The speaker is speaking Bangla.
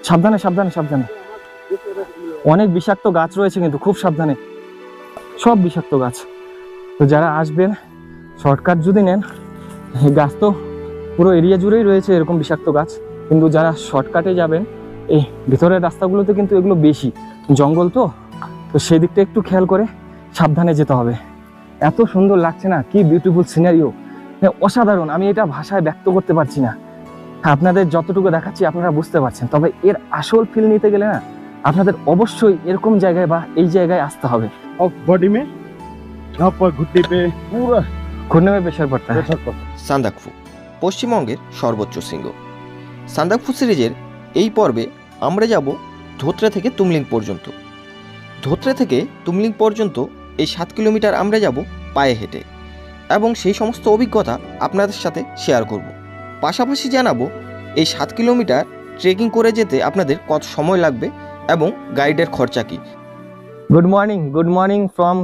সাবধানে সাবধানে সাবধানে, অনেক বিষাক্ত গাছ রয়েছে কিন্তু, খুব সাবধানে, সব বিষাক্ত গাছ। তো যারা আসবেন শর্টকাট যদি নেন, এই গাছ তো পুরো এরিয়া জুড়েই রয়েছে এরকম বিষাক্ত গাছ, কিন্তু যারা শর্টকাটে যাবেন এই ভিতরের রাস্তাগুলোতে কিন্তু এগুলো বেশি, জঙ্গল তো, তো সেই দিকটা একটু খেয়াল করে সাবধানে যেতে হবে। এত সুন্দর লাগছে না, কি বিউটিফুল সিনারিও, অসাধারণ। আমি এটা ভাষায় ব্যক্ত করতে পারছি না। আপনাদের যতটুকু দেখাচ্ছি আপনারা বুঝতে পারছেন, তবে এর আসল ফিল নিতে গেলে না আপনাদের অবশ্যই এরকম জায়গায় বা এই জায়গায় আসতে হবে। बॉडी में यहाँ पर घुटने पे पूरा ঘূর্ণে में प्रेशर पड़ता है। সান্দাকফু পশ্চিমবঙ্গের সর্বোচ্চ শৃঙ্গ। সান্দাকফু সিরিজের এই পর্বে আমরা যাব ধোত্রে থেকে তুমলিং পর্যন্ত। ধোত্রে থেকে তুমলিং পর্যন্ত এই 7 কিলোমিটার আমরা যাব পায়ে হেঁটে, এবং সেই সমস্ত অভিজ্ঞতা আপনাদের সাথে শেয়ার করব। পাশাপাশি জানাবো এই 7 কিলোমিটার ট্রেকিং করে যেতে আপনাদের কত সময় লাগবে এবং গাইডের খরচা কী। Good morning from